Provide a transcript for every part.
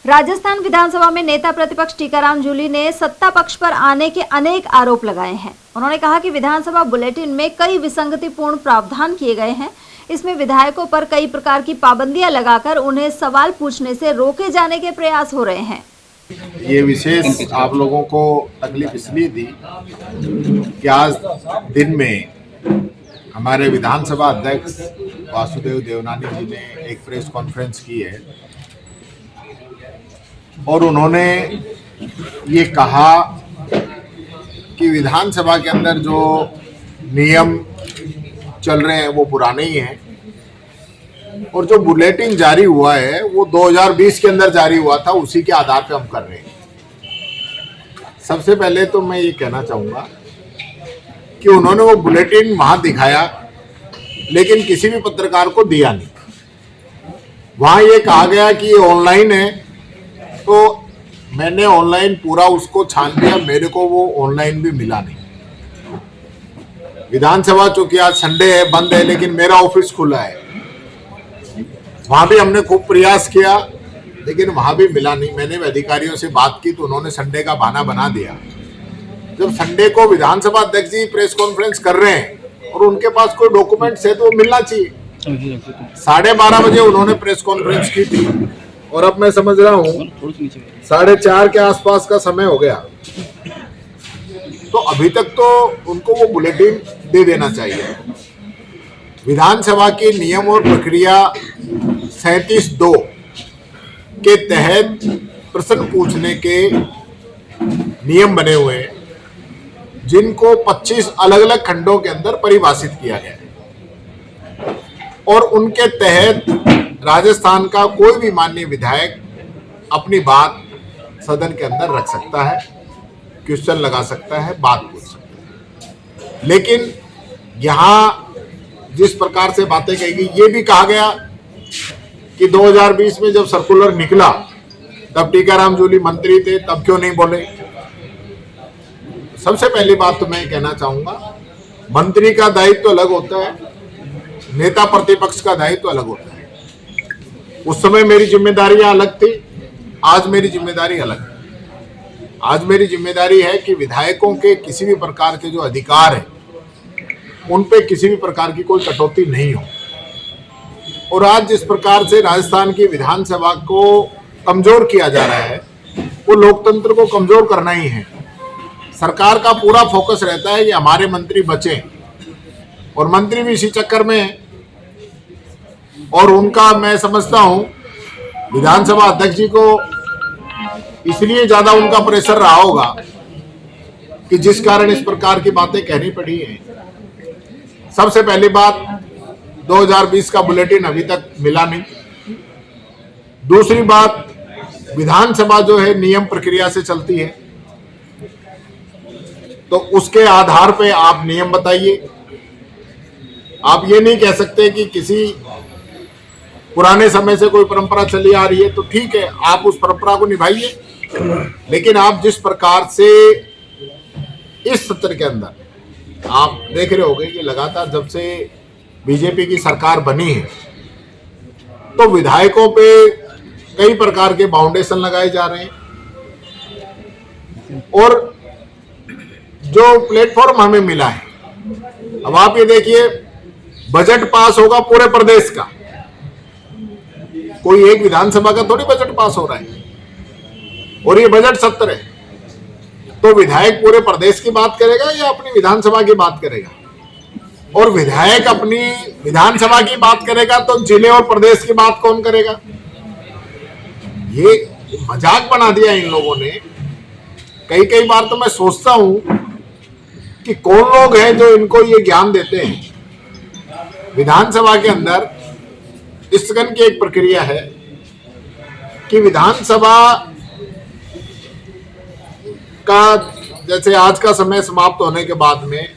राजस्थान विधानसभा में नेता प्रतिपक्ष टीकाराम जूली ने सत्ता पक्ष पर आने के अनेक आरोप लगाए हैं। उन्होंने कहा कि विधानसभा बुलेटिन में कई विसंगतिपूर्ण प्रावधान किए गए हैं। इसमें विधायकों पर कई प्रकार की पाबंदियां लगाकर उन्हें सवाल पूछने से रोके जाने के प्रयास हो रहे हैं। ये विशेष आप लोगों को तकलीफ इसलिए दी कि आज दिन में हमारे विधानसभा अध्यक्ष वासुदेव देवनानी जी ने एक प्रेस कॉन्फ्रेंस की है और उन्होंने ये कहा कि विधानसभा के अंदर जो नियम चल रहे हैं वो पुराने ही हैं और जो बुलेटिन जारी हुआ है वो 2020 के अंदर जारी हुआ था, उसी के आधार पे हम कर रहे हैं। सबसे पहले तो मैं ये कहना चाहूँगा कि उन्होंने वो बुलेटिन वहाँ दिखाया लेकिन किसी भी पत्रकार को दिया नहीं। वहाँ ये कहा गया कि ये ऑनलाइन है, तो मैंने ऑनलाइन पूरा उसको छान दिया, मेरे को वो ऑनलाइन भी मिला नहीं। विधानसभा चूंकि आज संडे है, बंद है, लेकिन मेरा ऑफिस खुला है। वहां भी हमने खूब प्रयास किया लेकिन वहां भी मिला नहीं। मैंने अधिकारियों से बात की तो उन्होंने संडे का बहाना बना दिया। जब संडे को विधानसभा अध्यक्ष जी प्रेस कॉन्फ्रेंस कर रहे हैं और उनके पास कोई डॉक्यूमेंट्स है तो वो मिलना चाहिए। 12:30 बजे उन्होंने प्रेस कॉन्फ्रेंस की थी और अब मैं समझ रहा हूँ 4:30 के आसपास का समय हो गया, तो अभी तक तो उनको वो बुलेटिन दे देना चाहिए। विधानसभा के नियम और प्रक्रिया 37(2) के तहत प्रश्न पूछने के नियम बने हुए हैं जिनको 25 अलग अलग खंडों के अंदर परिभाषित किया गया है और उनके तहत राजस्थान का कोई भी माननीय विधायक अपनी बात सदन के अंदर रख सकता है, क्वेश्चन लगा सकता है, बात पूछ सकता है। लेकिन यहाँ जिस प्रकार से बातें कही गई, ये भी कहा गया कि 2020 में जब सर्कुलर निकला तब टीकाराम जूली मंत्री थे, तब क्यों नहीं बोले। सबसे पहली बात तो मैं कहना चाहूंगा, मंत्री का दायित्व अलग होता है, नेता प्रतिपक्ष का दायित्व अलग होता है। उस समय मेरी जिम्मेदारियां अलग थी, आज मेरी जिम्मेदारी अलग है। आज मेरी जिम्मेदारी है कि विधायकों के किसी भी प्रकार के जो अधिकार है उन पे किसी भी प्रकार की कोई कटौती नहीं हो। और आज जिस प्रकार से राजस्थान की विधानसभा को कमजोर किया जा रहा है वो लोकतंत्र को कमजोर करना ही है। सरकार का पूरा फोकस रहता है कि हमारे मंत्री बचें और मंत्री भी इसी चक्कर में है। और उनका मैं समझता हूं विधानसभा अध्यक्ष जी को इसलिए ज्यादा उनका प्रेशर रहा होगा कि जिस कारण इस प्रकार की बातें कहनी पड़ी हैं। सबसे पहली बात, 2020 का बुलेटिन अभी तक मिला नहीं। दूसरी बात, विधानसभा जो है नियम प्रक्रिया से चलती है, तो उसके आधार पे आप नियम बताइए। आप ये नहीं कह सकते कि किसी पुराने समय से कोई परंपरा चली आ रही है तो ठीक है, आप उस परंपरा को निभाइए। लेकिन आप जिस प्रकार से इस सत्र के अंदर आप देख रहे होंगे कि लगातार जब से बीजेपी की सरकार बनी है तो विधायकों पे कई प्रकार के बाउंडेशन लगाए जा रहे हैं और जो प्लेटफॉर्म हमें मिला है, अब आप ये देखिए, बजट पास होगा पूरे प्रदेश का, कोई एक विधानसभा का थोड़ी बजट पास हो रहा है। और ये बजट सत्र है तो विधायक पूरे प्रदेश की बात करेगा या अपनी विधानसभा की बात करेगा। और विधायक अपनी विधानसभा की बात करेगा तो जिले और प्रदेश की बात कौन करेगा। ये मजाक बना दिया इन लोगों ने। कई बार तो मैं सोचता हूं कि कौन लोग हैं जो इनको ये ज्ञान देते हैं। विधानसभा के अंदर स्थगन की एक प्रक्रिया है कि विधानसभा का जैसे आज का समय समाप्त होने के बाद में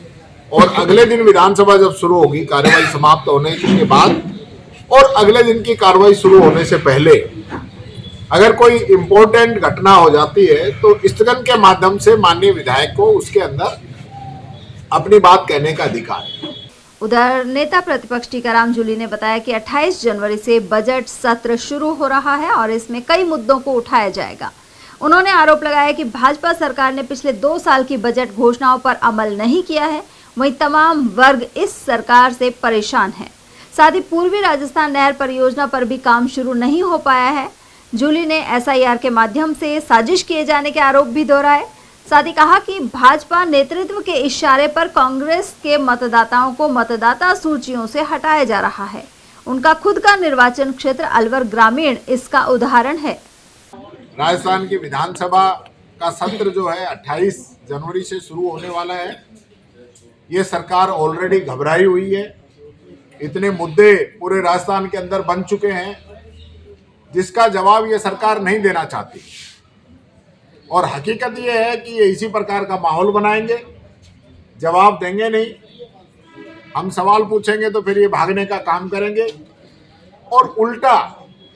और अगले दिन विधानसभा जब शुरू होगी, कार्यवाही समाप्त होने के बाद और अगले दिन की कार्यवाही शुरू होने से पहले अगर कोई इंपॉर्टेंट घटना हो जाती है तो स्थगन के माध्यम से माननीय विधायक को उसके अंदर अपनी बात कहने का अधिकार है। उधर नेता प्रतिपक्ष टीकाराम जूली ने बताया कि 28 जनवरी से बजट सत्र शुरू हो रहा है और इसमें कई मुद्दों को उठाया जाएगा। उन्होंने आरोप लगाया कि भाजपा सरकार ने पिछले 2 साल की बजट घोषणाओं पर अमल नहीं किया है, वहीं तमाम वर्ग इस सरकार से परेशान है। साथ ही पूर्वी राजस्थान नहर परियोजना पर भी काम शुरू नहीं हो पाया है। जूली ने SIR के माध्यम से साजिश किए जाने के आरोप भी दोहराए। साथ ही कहा कि भाजपा नेतृत्व के इशारे पर कांग्रेस के मतदाताओं को मतदाता सूचियों से हटाया जा रहा है। उनका खुद का निर्वाचन क्षेत्र अलवर ग्रामीण इसका उदाहरण है। राजस्थान की विधानसभा का सत्र जो है 28 जनवरी से शुरू होने वाला है। ये सरकार ऑलरेडी घबराई हुई है। इतने मुद्दे पूरे राजस्थान के अंदर बन चुके हैं जिसका जवाब ये सरकार नहीं देना चाहती। और हकीकत ये है कि ये इसी प्रकार का माहौल बनाएंगे, जवाब देंगे नहीं। हम सवाल पूछेंगे तो फिर ये भागने का काम करेंगे और उल्टा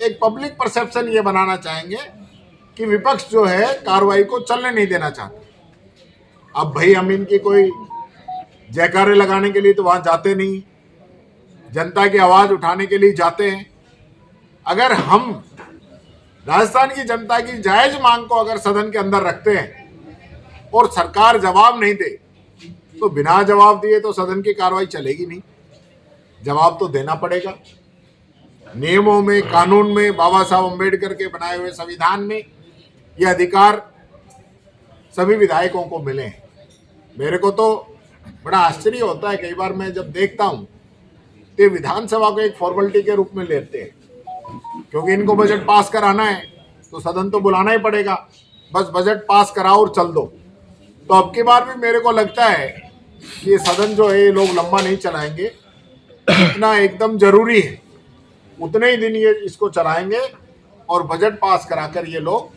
एक पब्लिक परसेप्शन ये बनाना चाहेंगे कि विपक्ष जो है कार्रवाई को चलने नहीं देना चाहते। अब भाई हम इनकी कोई जयकारे लगाने के लिए तो वहां जाते नहीं, जनता की आवाज उठाने के लिए जाते हैं। अगर हम राजस्थान की जनता की जायज मांग को अगर सदन के अंदर रखते हैं और सरकार जवाब नहीं दे तो बिना जवाब दिए तो सदन की कार्रवाई चलेगी नहीं। जवाब तो देना पड़ेगा। नियमों में, कानून में, बाबा साहब अम्बेडकर के बनाए हुए संविधान में ये अधिकार सभी विधायकों को मिले हैं। मेरे को तो बड़ा आश्चर्य होता है कई बार मैं जब देखता हूं तो विधानसभा को एक फॉर्मेलिटी के रूप में लेते हैं, क्योंकि इनको बजट पास कराना है तो सदन तो बुलाना ही पड़ेगा। बस बजट पास कराओ और चल दो। तो अब की बार भी मेरे को लगता है कि ये सदन जो है ये लोग लंबा नहीं चलाएंगे। इतना एकदम जरूरी है उतने ही दिन ये इसको चलाएंगे और बजट पास कराकर ये लोग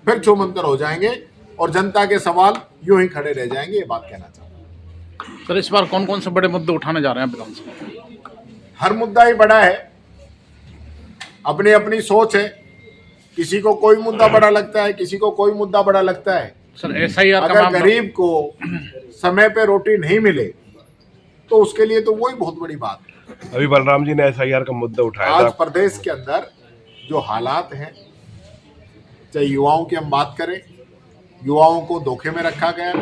फिर छूमंतर हो जाएंगे और जनता के सवाल यूं ही खड़े रह जाएंगे। ये बात कहना चाहता हूँ। सर, इस बार कौन कौन से बड़े मुद्दे उठाने जा रहे हैं विधानसभा? हर मुद्दा ही बड़ा है, अपनी अपनी सोच है। किसी को कोई मुद्दा बड़ा लगता है, किसी को कोई मुद्दा बड़ा लगता है। सर, SIR अगर गरीब को समय पे रोटी नहीं मिले तो उसके लिए तो वही बहुत बड़ी बात है। अभी बलराम जी ने SIR का मुद्दा उठाया आज था। प्रदेश के अंदर जो हालात हैं, चाहे युवाओं की हम बात करें, युवाओं को धोखे में रखा गया,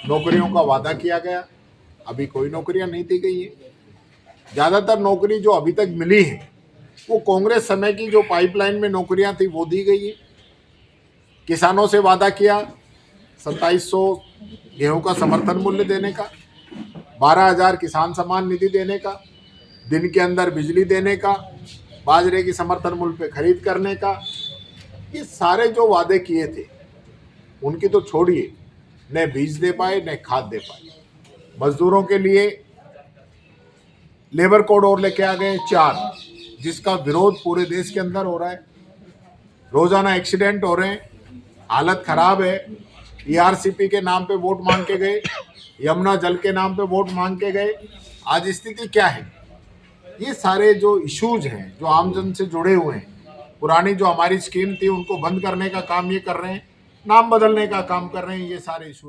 नौकरियों का वादा किया गया, अभी कोई नौकरियां नहीं दी गई है। ज़्यादातर नौकरी जो अभी तक मिली है वो कांग्रेस समय की जो पाइपलाइन में नौकरियां थी वो दी गई है। किसानों से वादा किया 2700 गेहूं का समर्थन मूल्य देने का, 12,000 किसान सम्मान निधि देने का, दिन के अंदर बिजली देने का, बाजरे की समर्थन मूल्य पे खरीद करने का। ये सारे जो वादे किए थे उनकी तो छोड़िए, न बीज दे पाए न खाद दे पाए। मजदूरों के लिए लेबर कोड और लेके आ गए 4, जिसका विरोध पूरे देश के अंदर हो रहा है। रोजाना एक्सीडेंट हो रहे हैं, हालत खराब है। ERCP के नाम पे वोट मांग के गए, यमुना जल के नाम पे वोट मांग के गए। आज स्थिति क्या है? ये सारे जो इश्यूज हैं जो आमजन से जुड़े हुए हैं, पुरानी जो हमारी स्कीम थी उनको बंद करने का काम ये कर रहे हैं, नाम बदलने का काम कर रहे हैं। ये सारे इशू